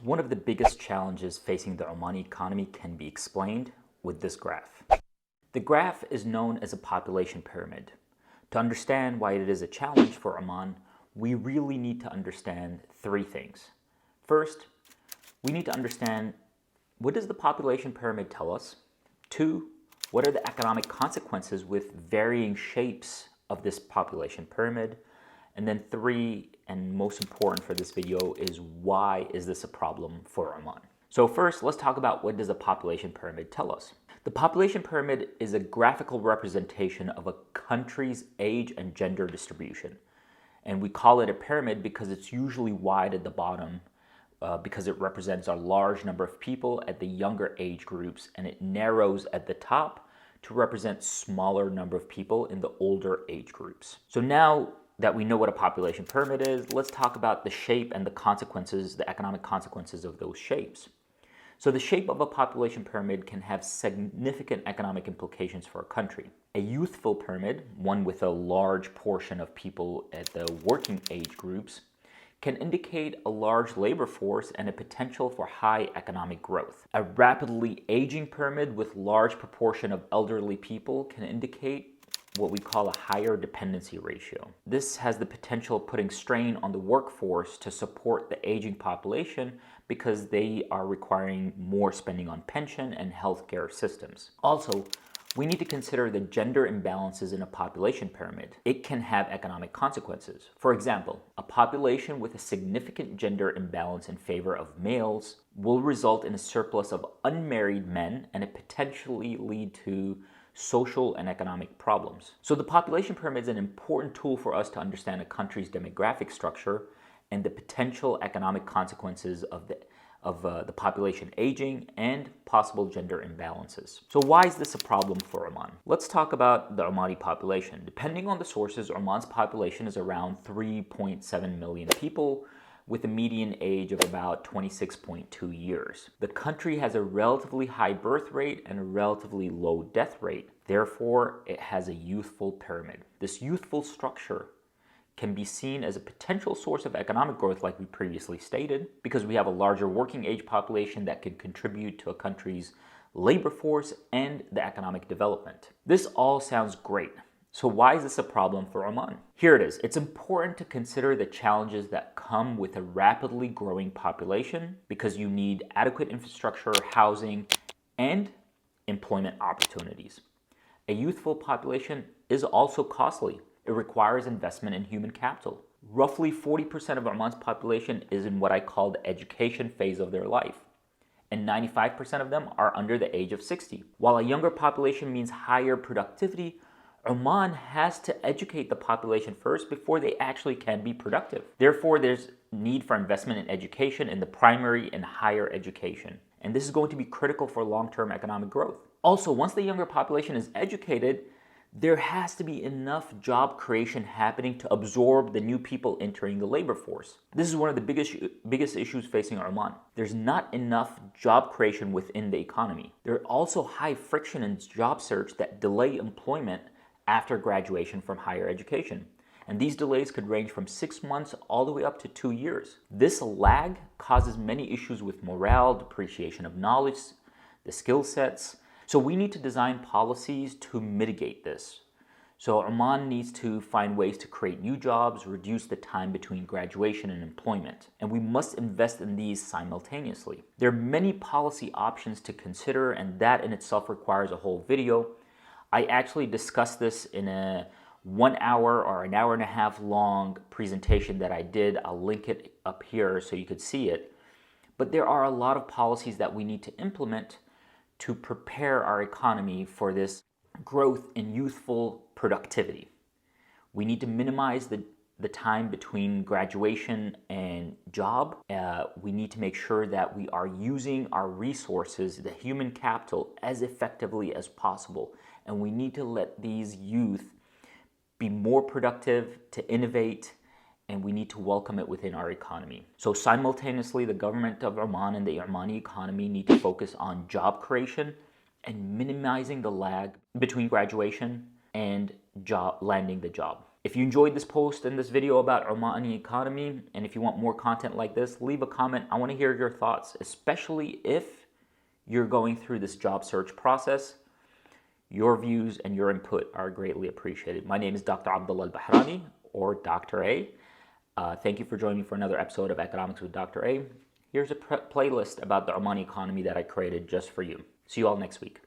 One of the biggest challenges facing the Omani economy can be explained with this graph. The graph is known as a population pyramid. To understand why it is a challenge for Oman, we really need to understand three things. First, we need to understand, what does the population pyramid tell us? Two, what are the economic consequences with varying shapes of this population pyramid? And then three, and most important for this video, is why is this a problem for Oman? So first, let's talk about what does a population pyramid tell us. The population pyramid is a graphical representation of a country's age and gender distribution. And we call it a pyramid because it's usually wide at the bottom because it represents a large number of people at the younger age groups, and it narrows at the top to represent smaller number of people in the older age groups. So now that we know what a population pyramid is, let's talk about the shape and the consequences, the economic consequences of those shapes. So the shape of a population pyramid can have significant economic implications for a country. A youthful pyramid, one with a large portion of people at the working age groups, can indicate a large labor force and a potential for high economic growth. A rapidly aging pyramid with large proportion of elderly people can indicate what we call a higher dependency ratio. This has the potential of putting strain on the workforce to support the aging population because they are requiring more spending on pension and healthcare systems. Also, we need to consider the gender imbalances in a population pyramid. It can have economic consequences. For example, a population with a significant gender imbalance in favor of males will result in a surplus of unmarried men, and it potentially lead to social and economic problems. So the population pyramid is an important tool for us to understand a country's demographic structure and the potential economic consequences of the population aging and possible gender imbalances. So why is this a problem for Oman? Let's talk about the Omani population. Depending on the sources, Oman's population is around 3.7 million people, with a median age of about 26.2 years. The country has a relatively high birth rate and a relatively low death rate. Therefore, it has a youthful pyramid. This youthful structure can be seen as a potential source of economic growth, like we previously stated, because we have a larger working age population that can contribute to a country's labor force and the economic development. This all sounds great. So why is this a problem for Oman? Here it is. It's important to consider the challenges that come with a rapidly growing population because you need adequate infrastructure, housing, and employment opportunities. A youthful population is also costly. It requires investment in human capital. Roughly 40% of Oman's population is in what I call the education phase of their life, and 95% of them are under the age of 60. While a younger population means higher productivity, Oman has to educate the population first before they actually can be productive. Therefore, there's need for investment in education in the primary and higher education. And this is going to be critical for long-term economic growth. Also, once the younger population is educated, there has to be enough job creation happening to absorb the new people entering the labor force. This is one of the biggest issues facing Oman. There's not enough job creation within the economy. There are also high friction in job search that delay employment after graduation from higher education. And these delays could range from 6 months all the way up to 2 years. This lag causes many issues with morale, depreciation of knowledge, the skill sets. So we need to design policies to mitigate this. So Oman needs to find ways to create new jobs, reduce the time between graduation and employment. And we must invest in these simultaneously. There are many policy options to consider, and that in itself requires a whole video. I actually discussed this in a 1 hour or an hour and a half long presentation that I did. I'll link it up here so you could see it. But there are a lot of policies that we need to implement to prepare our economy for this growth in youthful productivity. We need to minimize the time between graduation and job. We need to make sure that we are using our resources, the human capital, as effectively as possible. And we need to let these youth be more productive, to innovate, and we need to welcome it within our economy. So simultaneously, the government of Oman and the Omani economy need to focus on job creation and minimizing the lag between graduation and landing the job. If you enjoyed this post and this video about Omani economy, and if you want more content like this, leave a comment. I want to hear your thoughts, especially if you're going through this job search process. Your views and your input are greatly appreciated. My name is Dr. Abdullah Al-Bahrani, or Dr. A. Thank you for joining me for another episode of Economics with Dr. A. Here's a playlist about the Omani economy that I created just for you. See you all next week.